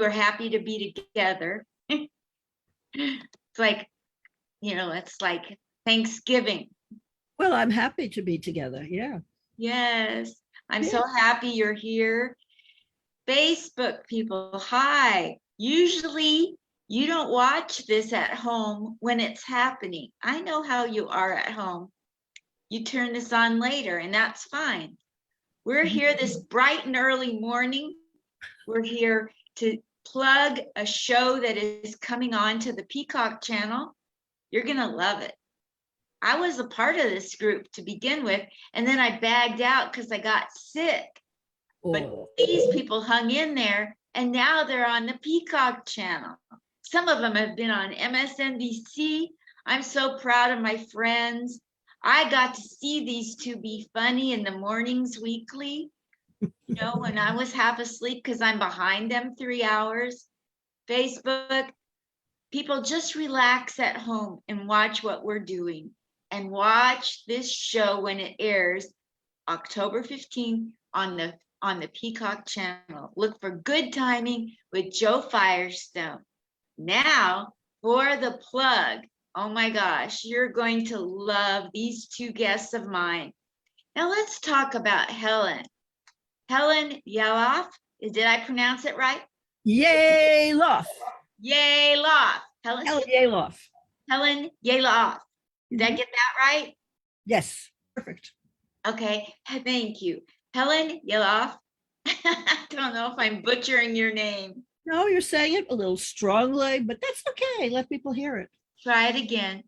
are happy to be together. It's like, it's like Thanksgiving. Well, I'm happy to be together. Yeah. Yes, I'm Yeah. so happy you're here. Facebook people, hi. Usually you don't watch this at home when it's happening. I know how you are at home. You turn this on later, and that's fine. We're here this bright and early morning. We're here to plug a show that is coming on to the Peacock channel. You're going to love it. I was a part of this group to begin with, and then I bagged out because I got sick. But these people hung in there, and now they're on the Peacock channel. Some of them have been on MSNBC. I'm so proud of my friends. I got to see these two be funny in the mornings weekly, when I was half asleep because I'm behind them 3 hours. Facebook, people, just relax at home and watch what we're doing, and watch this show when it airs October 15th on the Peacock channel. Look for Good Timing with Jo Firestone. Now for the plug. Oh my gosh, you're going to love these two guests of mine. Now let's talk about Helen. Helen Yalof. Did I pronounce it right? Yalof. Yalof. Helen Yalof. Helen Yalof. Did I get that right? Yes, perfect. Okay, thank you. Helen Yalof. I don't know if I'm butchering your name. No, you're saying it a little strongly, but that's okay. Let people hear it. Try it again.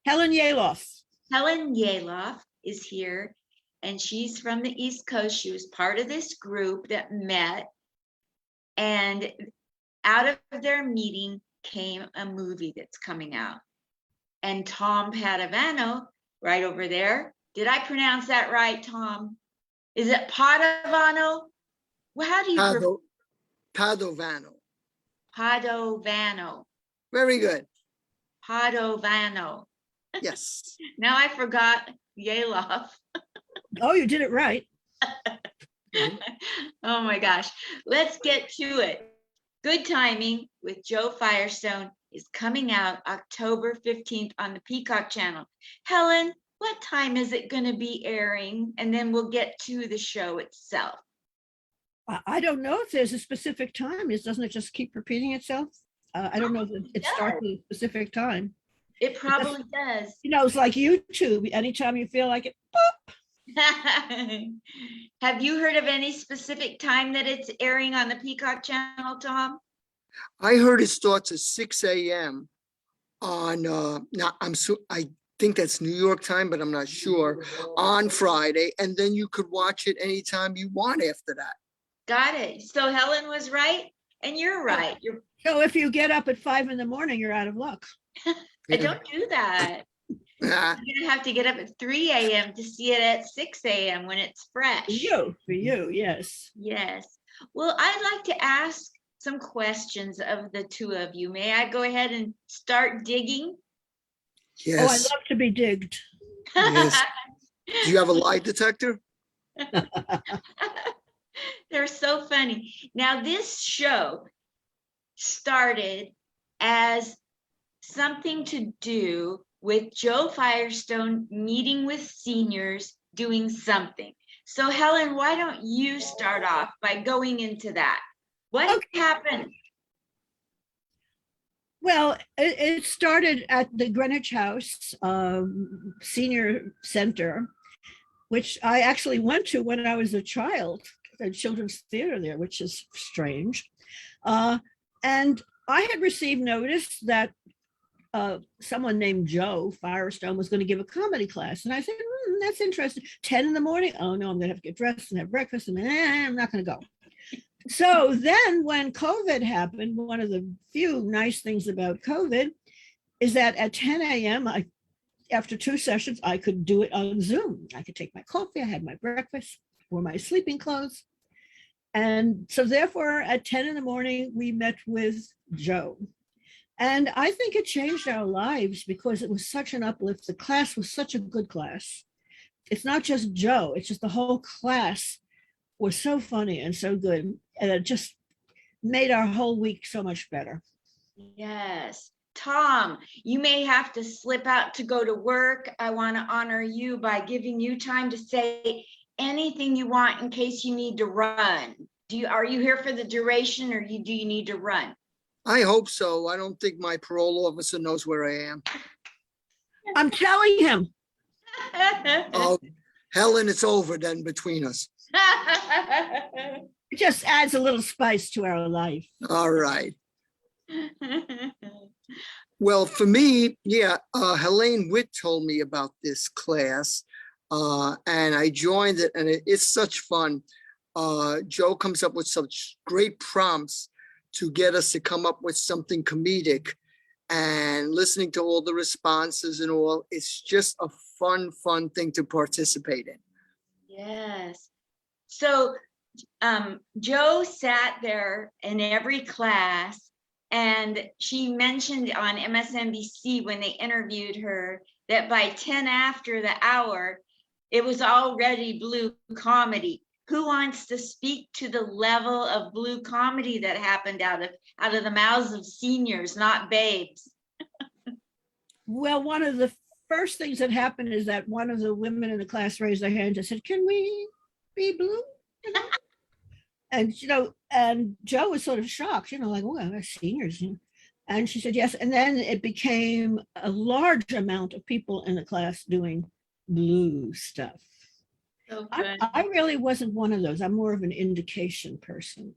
Helen Yalof. Helen Yalof is here, and she's from the East Coast. She was part of this group that met, and out of their meeting came a movie that's coming out. And Tom Padovano, right over there. Did I pronounce that right, Tom? Is it Padovano? Well, how do you Padovano. Padovano. Very good. Padovano. Yes. Now I forgot Yalof. Oh, you did it right. Oh my gosh. Let's get to it. Good Timing with Jo Firestone is coming out October 15th on the Peacock channel. Helen, what time is it going to be airing? And then we'll get to the show itself. I don't know if there's a specific time. Doesn't it just keep repeating itself? I don't know if it starts at a specific time. It probably does. It's like YouTube. Anytime you feel like it, boop. Have you heard of any specific time that it's airing on the Peacock channel, Tom? I heard it starts at 6 a.m. on, I think that's New York time, but I'm not sure, on Friday. And then you could watch it anytime you want after that. Got it. So Helen was right, and you're right. So if you get up at 5 a.m, you're out of luck. I don't do that. You're gonna have to get up at 3 a.m. to see it at 6 a.m. when it's fresh. For you, yes. Yes. Well, I'd like to ask some questions of the two of you. May I go ahead and start digging? Yes. Oh, I love to be digged. Yes. Do you have a lie detector? They're so funny. Now, this show started as something to do with Jo Firestone meeting with seniors, doing something. So Helen, why don't you start off by going into that? What happened? Well, it started at the Greenwich House Senior Center, which I actually went to when I was a child, the children's theater there, which is strange. And I had received notice that someone named Jo Firestone was going to give a comedy class. And I said, that's interesting. 10 in the morning. Oh no, I'm going to have to get dressed and have breakfast. And I'm not going to go. So then when COVID happened, one of the few nice things about COVID is that at 10 a.m., after 2 sessions, I could do it on Zoom. I could take my coffee, I had my breakfast, wore my sleeping clothes. And so therefore at 10 in the morning, we met with Jo. And I think it changed our lives because it was such an uplift. The class was such a good class. It's not just Jo, it's just the whole class was so funny and so good. And it just made our whole week so much better. Yes. Tom, you may have to slip out to go to work. I want to honor you by giving you time to say anything you want in case you need to run. Are you here for the duration, or do you need to run? I hope so. I don't think my parole officer knows where I am. I'm telling him. Oh, Helen, it's over then between us. It just adds a little spice to our life. All right. Well, for me, yeah, Helene Witt told me about this class, and I joined it, and it's such fun. Jo comes up with such great prompts to get us to come up with something comedic, and listening to all the responses and all, it's just a fun thing to participate in. Yes. So Jo sat there in every class, and she mentioned on MSNBC when they interviewed her that by 10 after the hour, it was already blue comedy. Who wants to speak to the level of blue comedy that happened out of the mouths of seniors, not babes? Well, one of the first things that happened is that one of the women in the class raised their hand and said, "Can we be blue?" And Jo was sort of shocked, like, "Oh, we're seniors." And she said yes. And then it became a large amount of people in the class doing blue stuff. So I really wasn't one of those. I'm more of an indication person.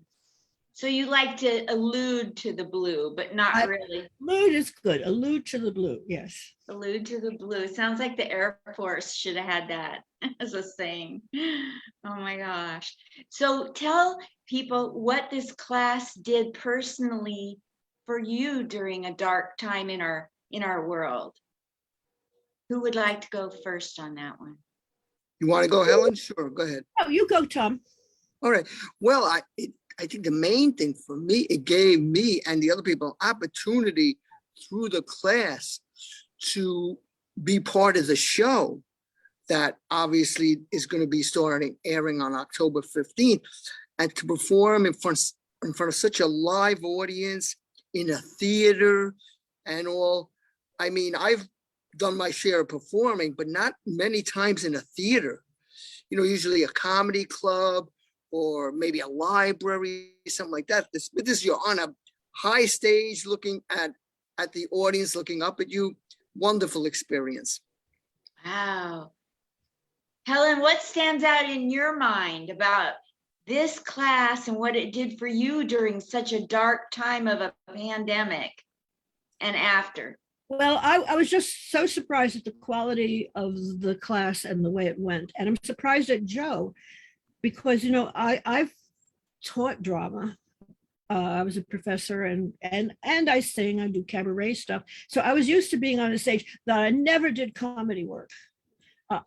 So you like to allude to the blue, but not really. Allude is good. Allude to the blue, yes. Allude to the blue. Sounds like the Air Force should have had that as a saying. Oh my gosh. So tell people what this class did personally for you during a dark time in our world. Who would like to go first on that one? You want to go, Helen? Sure, go ahead. Oh, you go, Tom. All right. Well, I think the main thing for me, it gave me and the other people opportunity through the class to be part of the show that obviously is going to be airing on October 15th, and to perform in front of such a live audience in a theater and all. I mean, I've done my share of performing, but not many times in a theater. Usually a comedy club or maybe a library, something like that. This you're on a high stage looking at the audience, looking up at you. Wonderful experience. Wow. Helen, what stands out in your mind about this class and what it did for you during such a dark time of a pandemic and after? Well, I was just so surprised at the quality of the class and the way it went. And I'm surprised at Jo because, I've taught drama. I was a professor and I sing, I do cabaret stuff. So I was used to being on a stage, that I never did comedy work.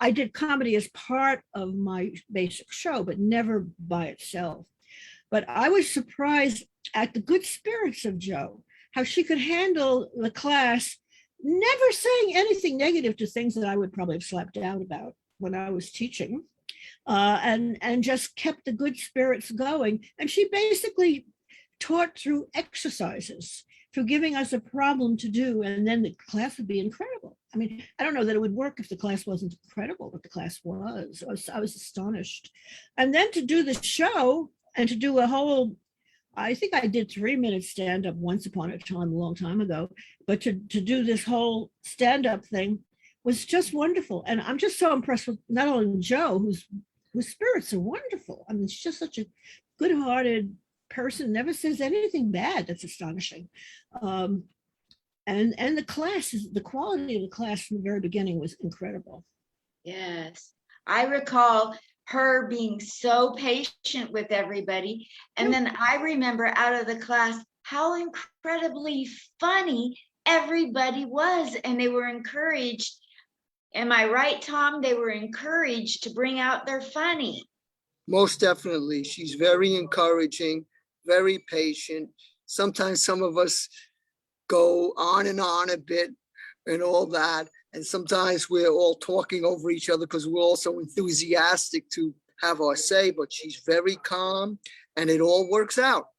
I did comedy as part of my basic show, but never by itself. But I was surprised at the good spirits of Jo, how she could handle the class, never saying anything negative to things that I would probably have slapped out about when I was teaching, and just kept the good spirits going. And she basically taught through exercises, through giving us a problem to do, and then the class would be incredible. I mean, I don't know that it would work if the class wasn't incredible, but the class was. I was astonished. And then to do the show and to do a whole, I think I did 3-minute stand-up once upon a time, a long time ago, but to do this whole stand-up thing was just wonderful. And I'm just so impressed with not only Jo, whose spirits are wonderful. I mean, she's just such a good-hearted person, never says anything bad. That's astonishing. And the classes, the quality of the class from the very beginning was incredible. Yes. I recall her being so patient with everybody. And then I remember out of the class how incredibly funny everybody was. And they were encouraged. Am I right, Tom? They were encouraged to bring out their funny. Most definitely. She's very encouraging, very patient. Sometimes some of us go on and on a bit and all that. And sometimes we're all talking over each other because we're also enthusiastic to have our say, but she's very calm and it all works out.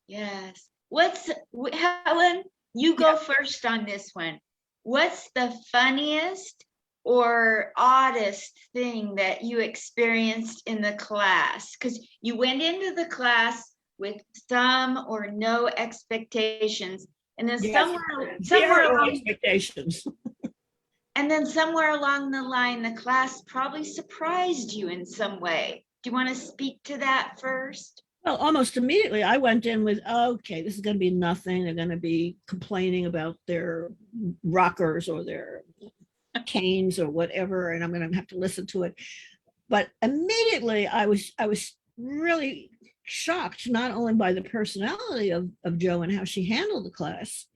Yes. Helen, you go first on this one. What's the funniest or oddest thing that you experienced in the class? Because you went into the class with some or no expectations, and then Yes, somewhere zero along, expectations. and then somewhere along the line, the class probably surprised you in some way. Do you want to speak to that first? Well, almost immediately I went in with, okay, this is going to be nothing. They're going to be complaining about their rockers or their canes or whatever, and I'm going to have to listen to it. But immediately I was really shocked, not only by the personality of Jo and how she handled the class,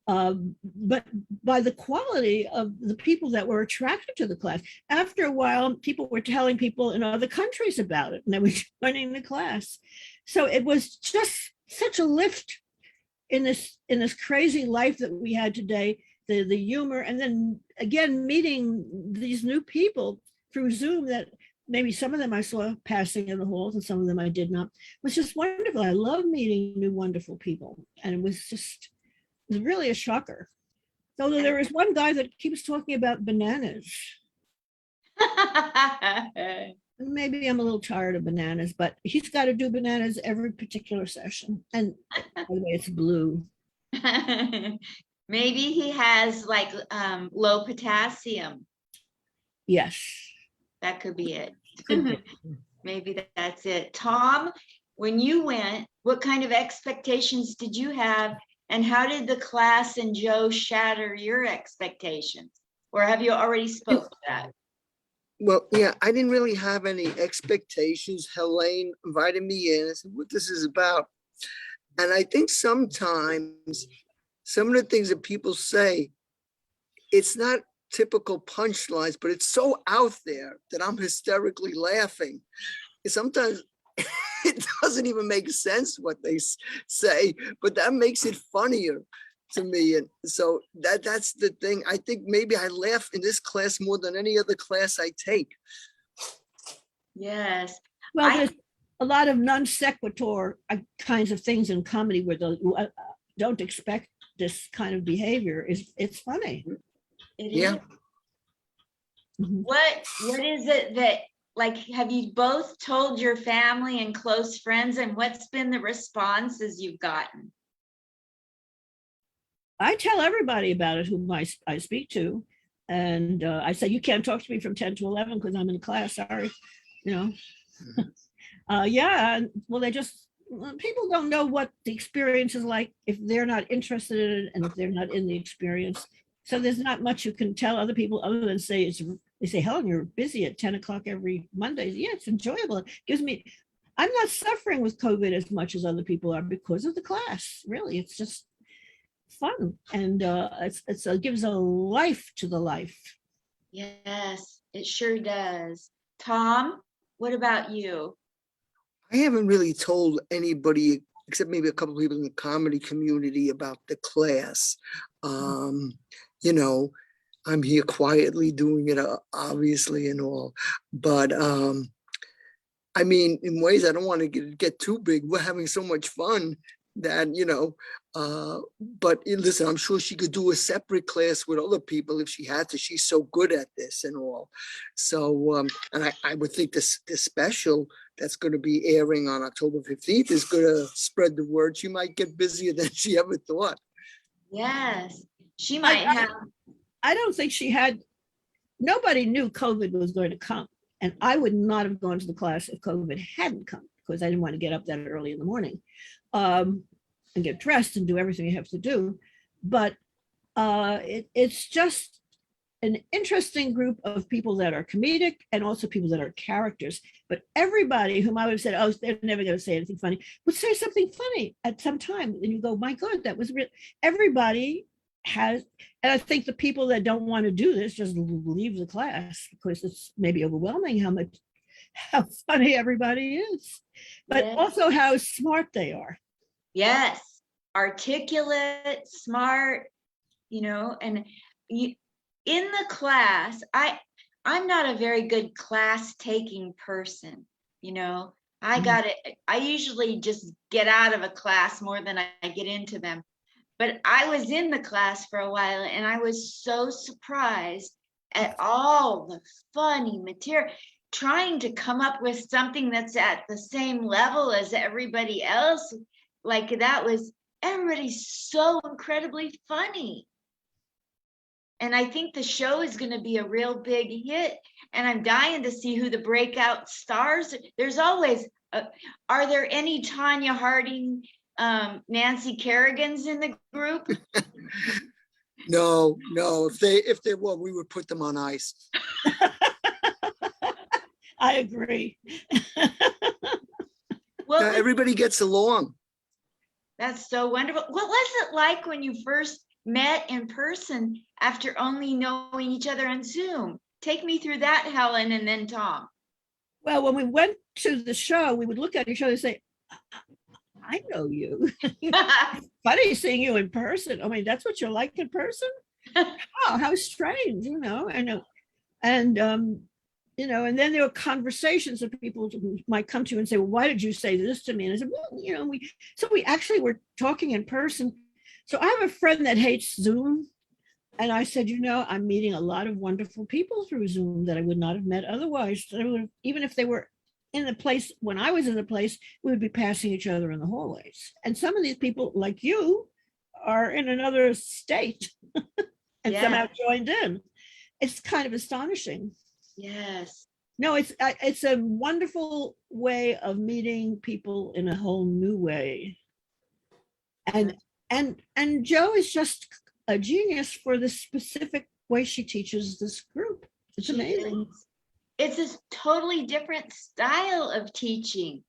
but by the quality of the people that were attracted to the class. After a while, people were telling people in other countries about it, and they were joining the class. So it was just such a lift in this crazy life that we had today. The humor, and then again meeting these new people through Zoom that maybe some of them I saw passing in the halls and some of them I did not. It was just wonderful. I love meeting new wonderful people, and it was really a shocker. Although there is one guy that keeps talking about bananas. Maybe I'm a little tired of bananas, but he's got to do bananas every particular session. And by the way, it's blue. Maybe he has like low potassium. Yes. That could be it. Could be. Maybe that's it. Tom, when you went, what kind of expectations did you have? And how did the class and Jo shatter your expectations? Or have you already spoke to that? Well, yeah, I didn't really have any expectations. Helene invited me in. I said, what this is about. And I think sometimes some of the things that people say, it's not typical punchlines, but it's so out there that I'm hysterically laughing. And sometimes it doesn't even make sense what they say, but that makes it funnier to me. And so that's the thing. I think maybe I laugh in this class more than any other class I take. Yes. Well, there's a lot of non sequitur kinds of things in comedy where the don't expect this kind of behavior. It's funny. Yeah. What is it that, like, have you both told your family and close friends, and what's been the responses you've gotten? I tell everybody about it whom I speak to. And I say, you can't talk to me from 10 to 11 because I'm in class. Sorry. You know, yeah. Well, people don't know what the experience is like if they're not interested in it and if they're not in the experience. So there's not much you can tell other people other than say they say, Helen, you're busy at 10 o'clock every Monday. Yeah, it's enjoyable. It gives me, I'm not suffering with COVID as much as other people are because of the class. Really, it's just fun, and it gives a life to the life. Yes, it sure does. Tom, what about you? I haven't really told anybody except maybe a couple of people in the comedy community about the class. You know, I'm here quietly doing it, obviously, and all. But I mean, in ways I don't want to get too big. We're having so much fun that, but listen, I'm sure she could do a separate class with other people if she had to. She's so good at this and all. So, and I would think this special that's going to be airing on October 15th is going to spread the word. She might get busier than she ever thought. Yes, she might have. I don't think nobody knew COVID was going to come. And I would not have gone to the class if COVID hadn't come, because I didn't want to get up that early in the morning and get dressed and do everything you have to do. But it's just an interesting group of people that are comedic and also people that are characters. But everybody whom I would have said, oh, they're never going to say anything funny, would say something funny at some time. And you go, my God, that was real. Everybody has, and I think the people that don't want to do this just leave the class because it's maybe overwhelming how funny everybody is, but Yes. also how smart they are. Yes, articulate, smart, and you, in the class, I'm not a very good class taking person, I got it. I usually just get out of a class more than I get into them. But I was in the class for a while and I was so surprised at all the funny material, trying to come up with something that's at the same level as everybody else. Like that was, everybody's so incredibly funny. And I think the show is going to be a real big hit. And I'm dying to see who the breakout stars. There's always, are there any Tanya Harding, Nancy Kerrigans in the group? No, if they were, we would put them on ice. I agree. Well, Everybody gets along. that's so wonderful. What was it like when you first met in person after only knowing each other on Zoom? Take me through that, Helen, and then Tom. Well, when we went to the show, we would look at each other and say, I know you. Funny seeing you in person. I mean, that's what you're like in person? Oh, how strange, you know. And and then there were conversations of people who might come to you and say, well, why did you say this to me? And I said, well, we actually were talking in person. So I have a friend that hates Zoom. And I said, I'm meeting a lot of wonderful people through Zoom that I would not have met otherwise. Even if they were in the place, when I was in the place, we would be passing each other in the hallways. And some of these people, like you, are in another state and somehow joined in. It's kind of astonishing. Yes. No, it's a wonderful way of meeting people in a whole new way. And Jo is just a genius for the specific way she teaches this group. It's amazing. It's a totally different style of teaching.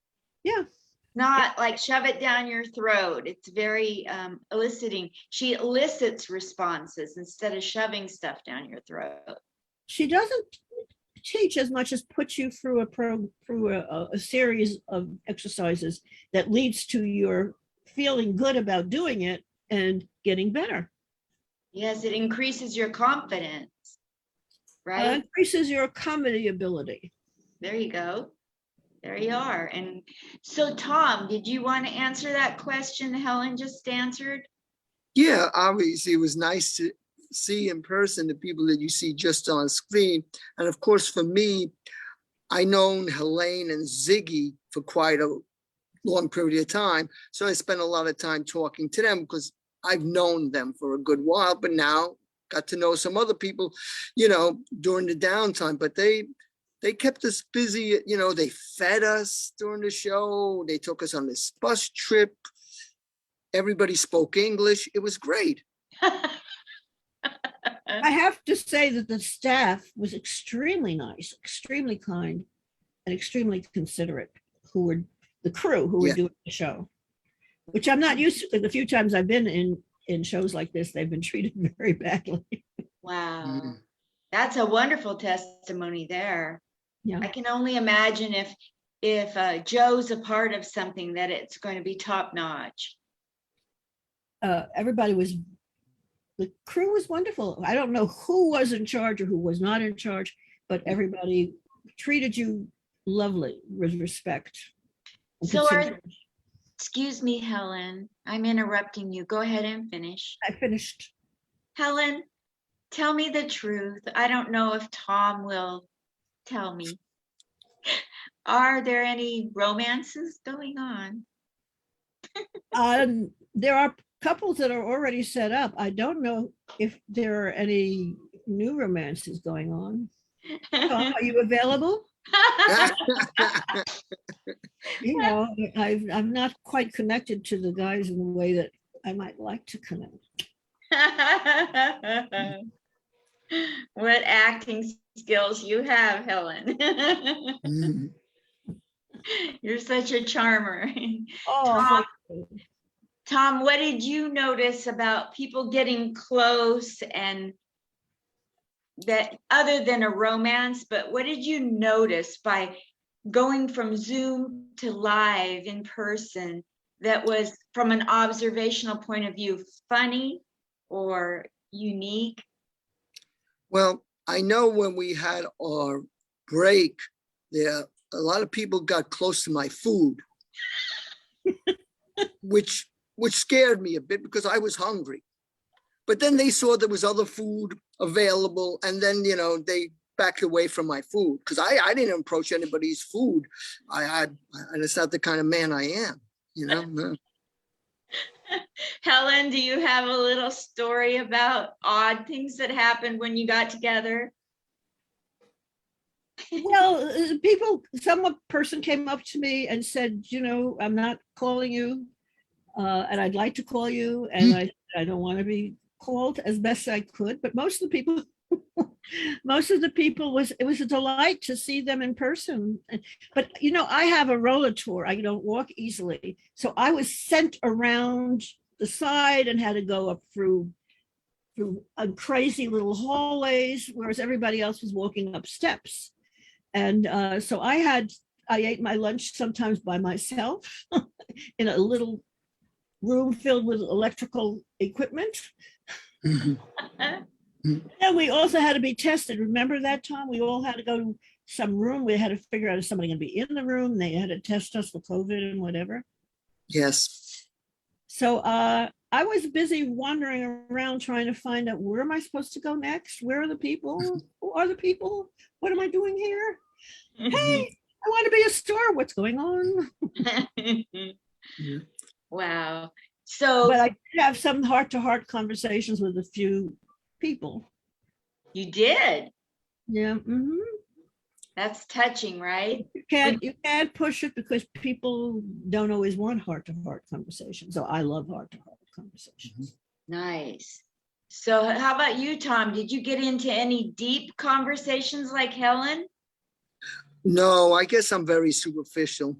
Yeah. Not like shove it down your throat. It's very eliciting. She elicits responses instead of shoving stuff down your throat. She doesn't teach as much as put you through a series of exercises that leads to your feeling good about doing it and getting better. Yes, it increases your confidence, right? Increases your comedy ability. There you go. There you are. And so, Tom, did you want to answer that question Helen just answered? Yeah, obviously it was nice to see in person the people that you see just on screen. And of course, for me, I known Helen and Ziggy for quite a long period of time. So I spent a lot of time talking to them because I've known them for a good while, but now got to know some other people, during the downtime, but they kept us busy. They fed us during the show. They took us on this bus trip. Everybody spoke English. It was great. I have to say that the staff was extremely nice, extremely kind, and extremely considerate, the crew who were doing the show, which I'm not used to because the few times I've been in shows like this, they've been treated very badly. Wow. That's a wonderful testimony there. Yeah. I can only imagine if Joe's a part of something that it's going to be top notch. The crew was wonderful. I don't know who was in charge or who was not in charge, but everybody treated you lovely with respect. So excuse me, Helen, I'm interrupting you. Go ahead and finish. I finished. Helen, tell me the truth. I don't know if Tom will tell me. Are there any romances going on? There are couples that are already set up. I don't know if there are any new romances going on. Tom, are you available? I'm not quite connected to the guys in the way that I might like to connect. What acting skills you have, Helen. You're such a charmer. Oh, Tom, what did you notice about people getting close, and that other than a romance, but what did you notice by going from Zoom to live in person that was, from an observational point of view, funny or unique? Well, I know when we had our break there, a lot of people got close to my food, which scared me a bit because I was hungry. But then they saw there was other food available, and then, they backed away from my food because I didn't approach anybody's food. And it's not the kind of man I am, No. Helen, do you have a little story about odd things that happened when you got together? Well, some person came up to me and said, I'm not calling you, and I'd like to call you, and I don't want to be called as best I could, but most of the people it was a delight to see them in person. But I have a roller tour. I don't walk easily, so I was sent around the side and had to go up through crazy little hallways, whereas everybody else was walking up steps. And so I ate my lunch sometimes by myself in a little room filled with electrical equipment. And we also had to be tested. Remember that, Tom? We all had to go to some room. We had to figure out if somebody going to be in the room. They had to test us for COVID and whatever. Yes. So I was busy wandering around trying to find out, where am I supposed to go next? Where are the people? Who are the people? What am I doing here? Hey, I want to be a star. What's going on? Wow. So, but I did have some heart-to-heart conversations with a few people. You did? Yeah. Mm-hmm. That's touching, right? You can't push it because people don't always want heart-to-heart conversations. So I love heart-to-heart conversations. Nice. So how about you, Tom? Did you get into any deep conversations like Helen? No, I guess I'm very superficial.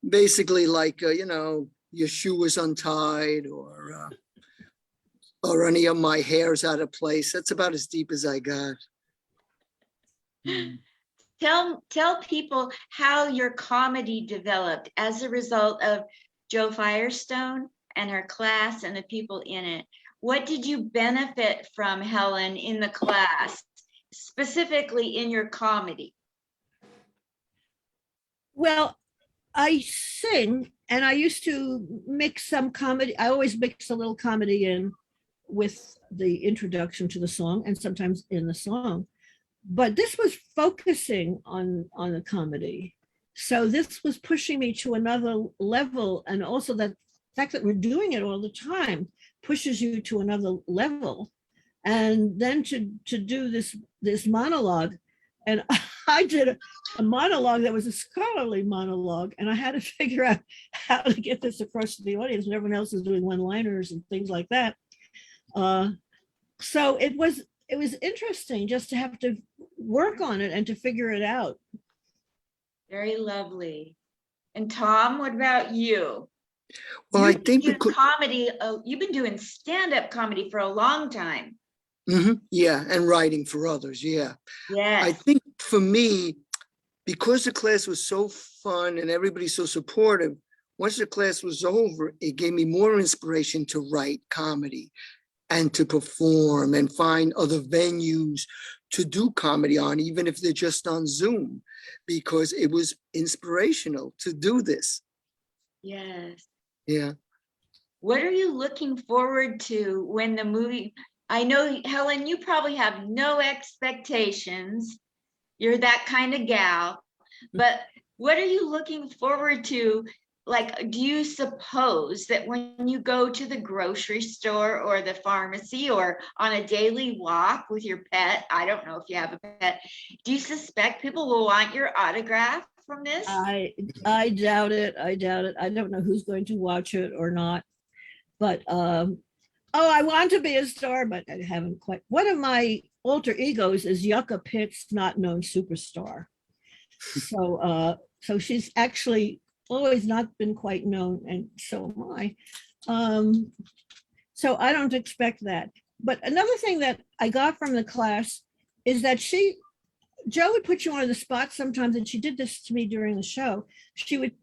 Basically like, your shoe was untied or any of my hair's out of place. That's about as deep as I got. Tell people how your comedy developed as a result of Jo Firestone and her class and the people in it. What did you benefit from, Helen, in the class, specifically in your comedy? Well, I sing, and I used to mix some comedy. I always mix a little comedy in with the introduction to the song and sometimes in the song. But this was focusing on the comedy. So this was pushing me to another level. And also the fact that we're doing it all the time pushes you to another level. And then to do this monologue, and I did a monologue that was a scholarly monologue, and I had to figure out how to get this across to the audience when everyone else is doing one-liners and things like that. So it was interesting just to have to work on it and to figure it out. Very lovely. And Tom, what about you? Well, I think comedy. You've been doing stand-up comedy for a long time. Mm-hmm. Yeah, and writing for others. Yeah. Yeah. I think for me, because the class was so fun and everybody's so supportive, once the class was over, it gave me more inspiration to write comedy and to perform and find other venues to do comedy on, even if they're just on Zoom, because it was inspirational to do this. Yes. Yeah. What are you looking forward to when the movie? I know, Helen, you probably have no expectations. You're that kind of gal. But what are you looking forward to? Like, do you suppose that when you go to the grocery store or the pharmacy or on a daily walk with your pet, I don't know if you have a pet, do you suspect people will want your autograph from this? I doubt it. I don't know who's going to watch it or not. But I want to be a star, but I haven't quite. One of my alter egos is Yucca Pitt's Not Known Superstar. So she's actually always not been quite known, and so am I. So I don't expect that. But another thing that I got from the class is that Jo would put you on the spot sometimes, and she did this to me during the show. She would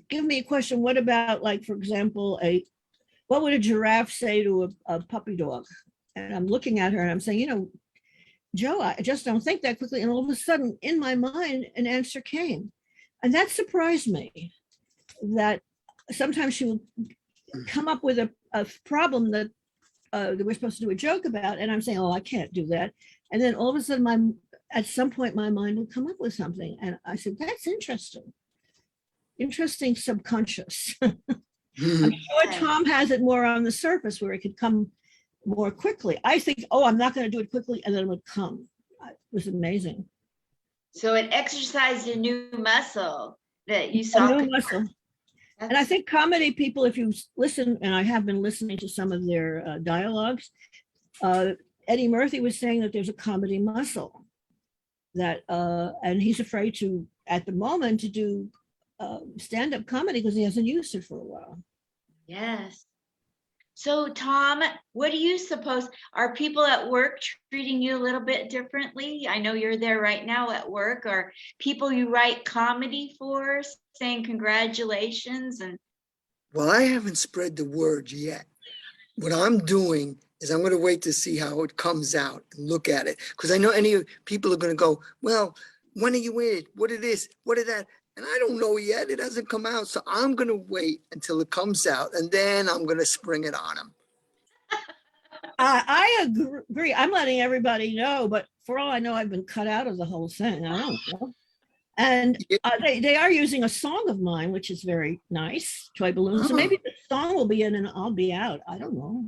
give me a question. What about, like, for example, what would a giraffe say to a puppy dog? And I'm looking at her and I'm saying, Jo, I just don't think that quickly. And all of a sudden, in my mind, an answer came. And that surprised me, that sometimes she will come up with a problem that we're supposed to do a joke about. And I'm saying, oh, I can't do that. And then all of a sudden, at some point, my mind will come up with something. And I said, that's interesting. Interesting subconscious. I'm sure Tom has it more on the surface where it could come more quickly. I think, oh, I'm not going to do it quickly, and then it would come. It was amazing. So it exercised a new muscle that you A saw. new muscle. And I think comedy people, if you listen, and I have been listening to some of their dialogues, Eddie Murphy was saying that there's a comedy muscle that, and he's afraid to, at the moment, to do stand-up comedy because he hasn't used it for a while. Yes. So Tom, what do you suppose, are people at work treating you a little bit differently? I know you're there right now at work. Are people you write comedy for saying congratulations? And Well, I haven't spread the word yet. What I'm doing is I'm going to wait to see how it comes out and look at it. Because I know any people are going to go, well, when are you in it? What it is? What is that? And I don't know yet. It hasn't come out. So I'm going to wait until it comes out. And then I'm going to spring it on them. I agree. I'm letting everybody know, but for all I know, I've been cut out of the whole thing. I don't know. And they are using a song of mine, which is very nice, Toy Balloons. So maybe the song will be in and I'll be out. I don't know.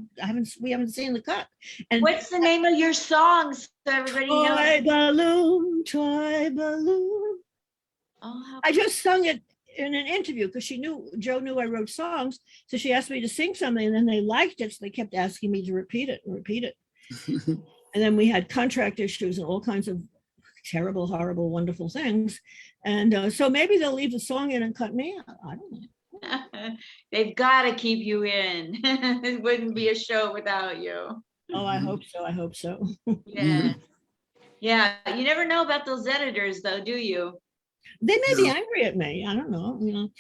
We haven't seen the cut. And what's the name of your song so everybody knows? Toy balloon. Oh, I just sung it in an interview because Jo knew I wrote songs. So she asked me to sing something and then they liked it. So they kept asking me to repeat it. And then we had contract issues and all kinds of terrible, horrible, wonderful things. And so maybe they'll leave the song in and cut me out. I don't know. They've got to keep you in. It wouldn't be a show without you. Oh, I hope so. I hope so. Yeah. Yeah. You never know about those editors though, do you? They may be angry at me. I don't know. You know,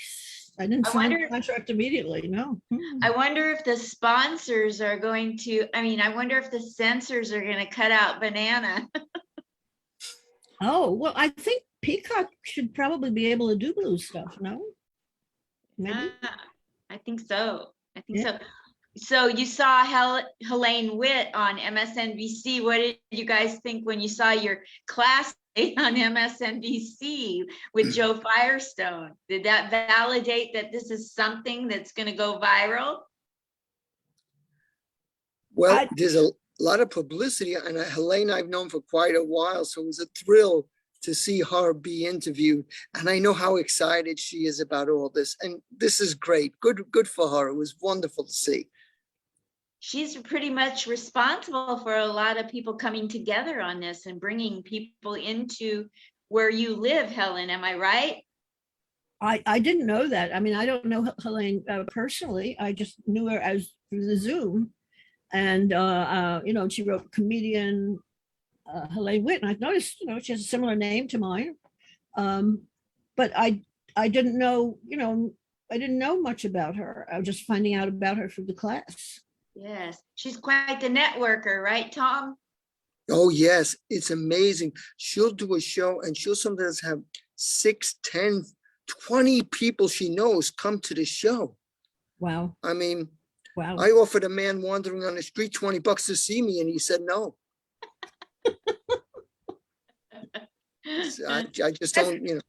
I didn't sign the contract immediately. No. I wonder if the sponsors are going to, I wonder if the censors are going to cut out banana. Oh, well, I think Peacock should probably be able to do blue stuff, no? Maybe? I think so. So you saw Helene Witt on MSNBC. What did you guys think when you saw your classmate on MSNBC with Jo Firestone? Did that validate that this is something that's going to go viral? Well, there's a lot of publicity, and Helene I've known for quite a while, so it was a thrill to see her be interviewed. And I know how excited she is about all this, and this is great. Good for her. It was wonderful to see. She's pretty much responsible for a lot of people coming together on this and bringing people into where you live, Helen. Am I right? I didn't know that. I mean, I don't know Helene personally. I just knew her as through the Zoom. And, she wrote comedian Helene Witt. And I noticed, she has a similar name to mine. But I didn't know, I didn't know much about her. I was just finding out about her through the class. Yes, she's quite the networker, right, Tom? Oh, yes. It's amazing. She'll do a show and she'll sometimes have 6, 10, 20 people she knows come to the show. Wow. I mean, wow. I offered a man wandering on the street $20 to see me and he said no. I just don't,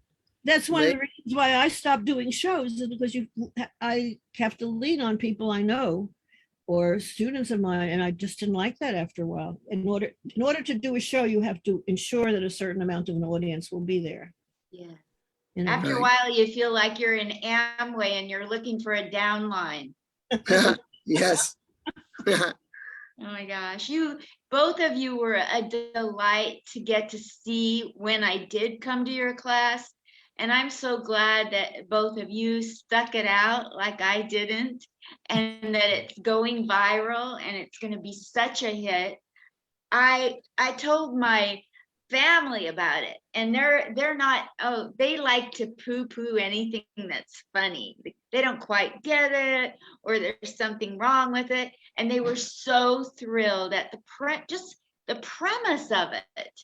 That's one of the reasons why I stopped doing shows, is because I have to lean on people I know or students of mine, and I just didn't like that after a while. In order to do a show, you have to ensure that a certain amount of an audience will be there. Yeah. After a while, you feel like you're in Amway and you're looking for a downline. Yes. Oh my gosh, both of you were a delight to get to see when I did come to your class. And I'm so glad that both of you stuck it out like I didn't, and that it's going viral and it's going to be such a hit. I told my family about it, and they're not, they like to poo-poo anything that's funny. They don't quite get it, or there's something wrong with it. And they were so thrilled at just the premise of it,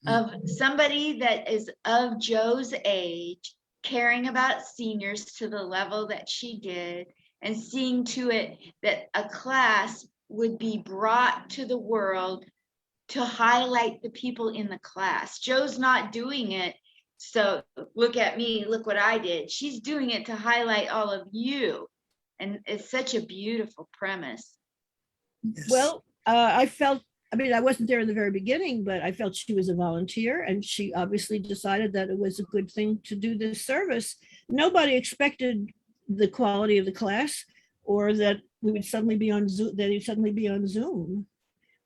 of somebody that is of Jo's age, caring about seniors to the level that she did, and seeing to it that a class would be brought to the world to highlight the people in the class. Jo's not doing it, so look at me, look what I did. She's doing it to highlight all of you. And it's such a beautiful premise. Yes. Well, I felt, I mean, I wasn't there in the very beginning, but I felt she was a volunteer and she obviously decided that it was a good thing to do this service. Nobody expected the quality of the class or that we would suddenly be on Zoom, that he'd suddenly be on Zoom,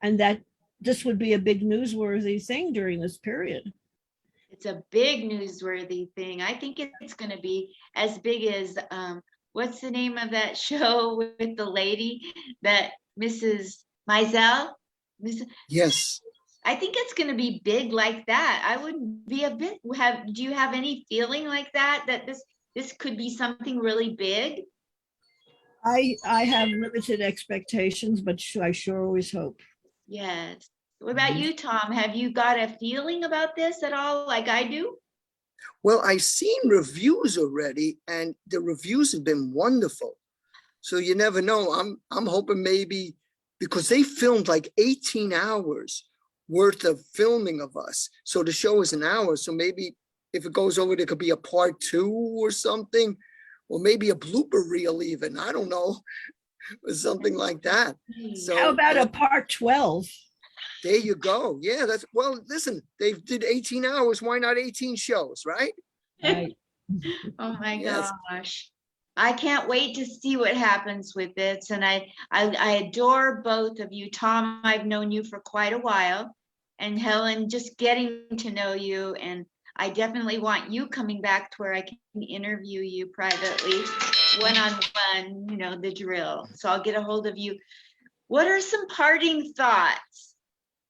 and that this would be a big newsworthy thing during this period. It's a big newsworthy thing. I think it's going to be as big as, what's the name of that show with the lady, that Mrs. Mizell? Yes. I think it's going to be big like that. I wouldn't be a bit, do you have any feeling like that, that this could be something really big? I have limited expectations, but I sure always hope. Yes. What about you, Tom? Have you got a feeling about this at all, like I do? Well, I've seen reviews already, and the reviews have been wonderful. So you never know. I'm hoping maybe because they filmed like 18 hours worth of filming of us. So the show is an hour. So maybe if it goes over, there could be a part 2 or something, or maybe a blooper reel even. I don't know, or something like that. So How about a part 12? there you go. Yeah, that's, well, listen, they did 18 hours. Why not 18 shows, right? Right. Oh my Yes. gosh. I can't wait to see what happens with this. And I adore both of you. Tom, I've known you for quite a while. And Helen, just getting to know you. And I definitely want you coming back to where I can interview you privately, one-on-one, you know, the drill. So I'll get a hold of you. What are some parting thoughts?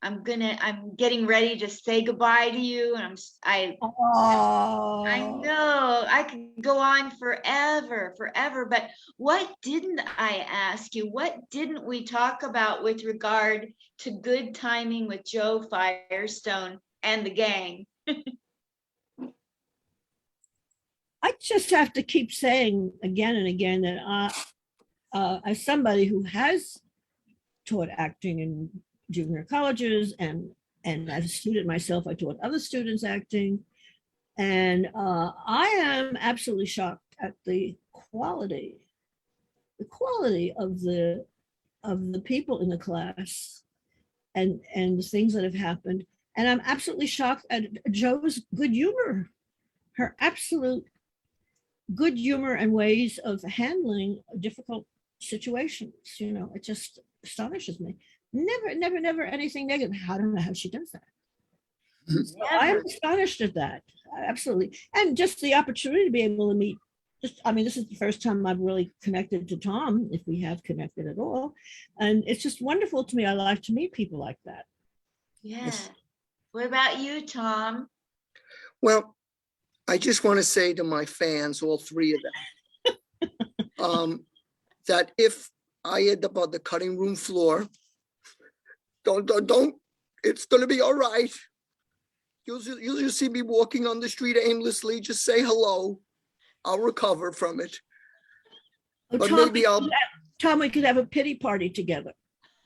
I'm getting ready to say goodbye to you. And I Oh, know I could go on forever, but what didn't I ask you? What didn't we talk about with regard to good timing with Jo Firestone and the gang? I just have to keep saying again and again that as somebody who has taught acting in junior colleges and as a student myself, I taught other students acting. And I am absolutely shocked at the quality of the people in the class and the things that have happened. And I'm absolutely shocked at Jo's good humor, her absolute good humor and ways of handling difficult situations. You know, it just astonishes me. Never anything negative. I don't know how she does that. So I'm astonished at that. Absolutely. And just the opportunity to be able to meet, I mean, this is the first time I've really connected to Tom, if we have connected at all. And it's just wonderful to me. I like to meet people like that. Yeah. What about you, Tom? Well, I just want to say to my fans, all 3 of them, that if I end up on the cutting room floor, don't, it's going to be all right. You'll just see me walking on the street aimlessly. Just say hello. I'll recover from it. Oh, But Tom, maybe Tom, we could have a pity party together.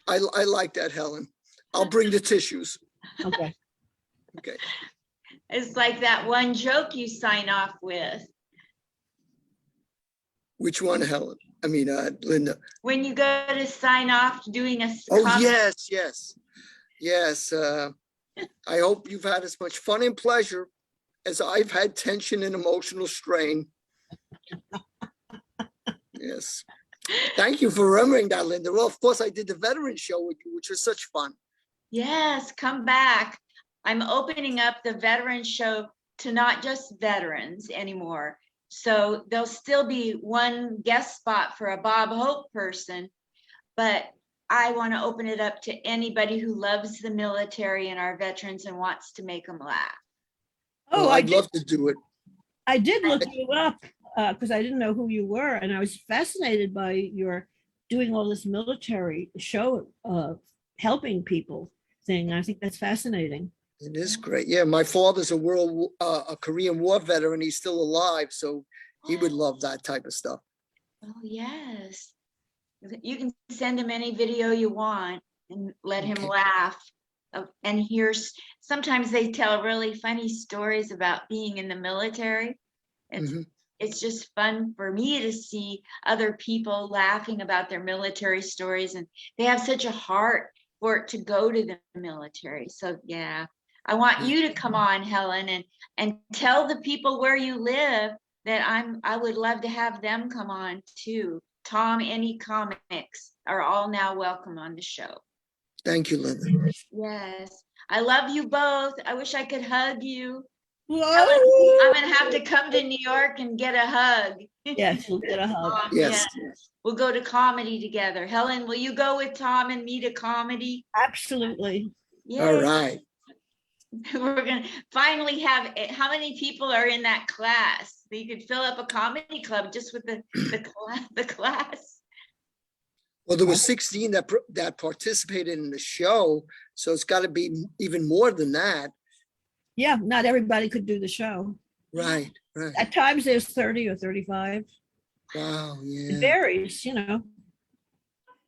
I like that, Helen. I'll bring the tissues. Okay. Okay. It's like that one joke you sign off with. Which one, Helen? I mean, Linda. When you go to sign off doing a Oh, comedy. yes. I hope you've had as much fun and pleasure as I've had tension and emotional strain. Yes. Thank you for remembering that, Linda. Well, of course, I did the veteran show with you, which was such fun. Yes, come back. I'm opening up the veteran show to not just veterans anymore. So there'll still be one guest spot for a Bob Hope person, but I want to open it up to anybody who loves the military and our veterans and wants to make them laugh. Oh, Well, I'd love to do it. I did look you up because I didn't know who you were, and I was fascinated by your doing all this military show, helping people. thing. I think that's fascinating. It is great. Yeah, my father's a Korean War veteran. He's still alive, so he would love that type of stuff. Oh, yes. You can send him any video you want and let him Okay. laugh. And sometimes they tell really funny stories about being in the military. It's Mhm. it's just fun for me to see other people laughing about their military stories, and they have such a heart for it to go to the military. So yeah, I want Yeah. you to come on, Helen, and tell the people where you live that I would love to have them come on too. Tom, any comics are all now welcome on the show. Thank you, Linda. Yes, I love you both. I wish I could hug you. Helen, Whoa. I'm gonna have to come to New York and get a hug. Yes, we'll get a hug. Yes. We'll go to comedy together. Helen, will you go with Tom and me to comedy? Absolutely. All Yeah, right. we're gonna finally have it. How many people are in that class? You could fill up a comedy club just with the class. Well, there were 16 that participated in the show, so it's got to be even more than that. Yeah, not everybody could do the show. Right. Right. At times there's 30 or 35. Wow. It Yeah. varies, you know.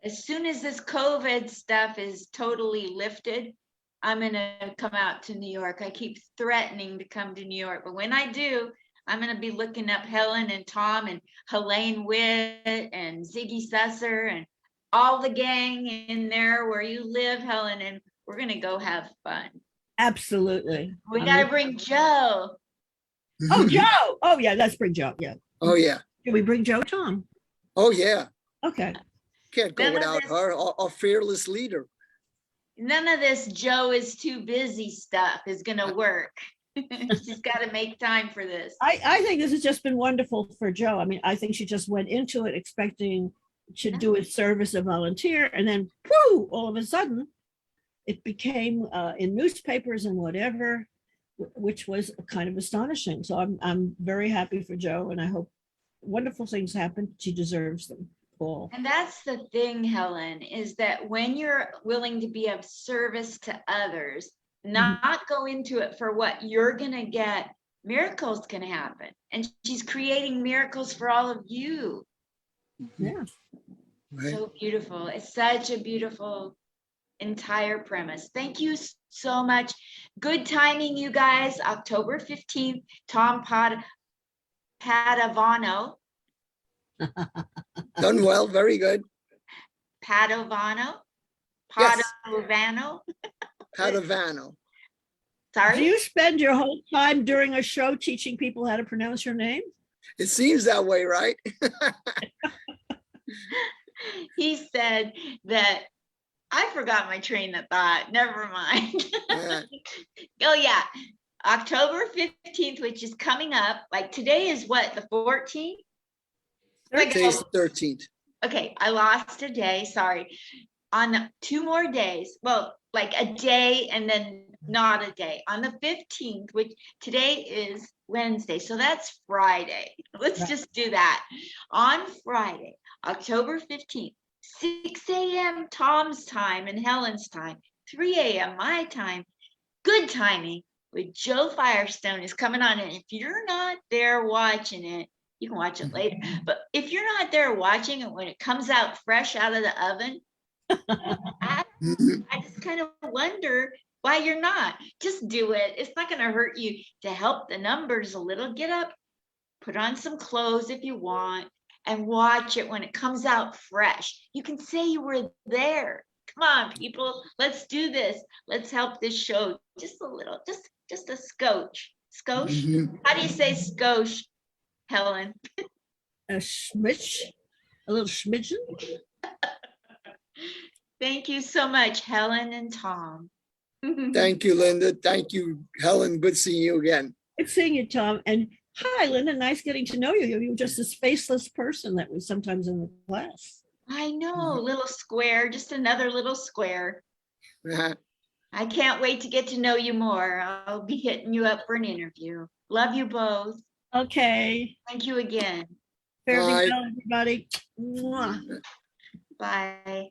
As soon as this COVID stuff is totally lifted, I'm gonna come out to New York. I keep threatening to come to New York, but when I do, I'm gonna be looking up Helen and Tom and Helene Witt and Ziggy Susser and all the gang in there where you live, Helen, and we're gonna go have fun. Absolutely. We gotta bring Joe. Oh, Joe. Oh, yeah, let's bring Joe. Yeah. Oh, yeah. Can we bring Joe, Tom? Oh, yeah. Okay. Can't go None of without this- her, our fearless leader. None of this Joe is too busy stuff is gonna work. She's gotta make time for this. I think this has just been wonderful for Joe. I mean, I think she just went into it expecting to do a service, a volunteer, and then whoo, all of a sudden it became in newspapers and whatever, which was kind of astonishing. So I'm very happy for Joe, and I hope wonderful things happen. She deserves them all. And that's the thing, Helen, is that when you're willing to be of service to others, not go into it for what you're gonna get, miracles can happen. And she's creating miracles for all of you. Yeah. Right. So beautiful. It's such a beautiful entire premise. Thank you so much. Good timing, you guys. October 15th, Tom Padovano. Done well. Very good. Padovano. Yes. Padovano. Padovano. Do Sorry. you spend your whole time during a show teaching people how to pronounce your name? It seems that way, right? He said that I forgot my train of thought. Never mind. Yeah. Oh yeah, October 15th, which is coming up. Like today is what, the 14th? Today's the 13th. Okay, I lost a day. Sorry. On 2 more days. Well, like a day and then not a day. On the 15th, which today is Wednesday, so that's Friday. Let's just do that. On Friday, October 15th, 6 a.m. Tom's time and Helen's time, 3 a.m. my time. Good timing with Jo Firestone is coming on. And if you're not there watching it, you can watch it later. But if you're not there watching it when it comes out fresh out of the oven, I just kind of wonder why you're not. Just do it. It's not going to hurt you to help the numbers a little. Get up, put on some clothes if you want, and watch it when it comes out fresh. You can say you were there. Come on, people. Let's do this. Let's help this show just a little, just a scotch. Scotch? How do you say scotch, Helen? A smidge, a little smidgen. Thank you so much, Helen and Tom. Thank you, Linda. Thank you, Helen. Good seeing you again. Good seeing you, Tom. And hi, Linda. Nice getting to know you. You were just this faceless person that was sometimes in the class. I know, little square, just another little square. I can't wait to get to know you more. I'll be hitting you up for an interview. Love you both. Okay. Thank you again. Fairly Bye. well, everybody. Mwah. Bye.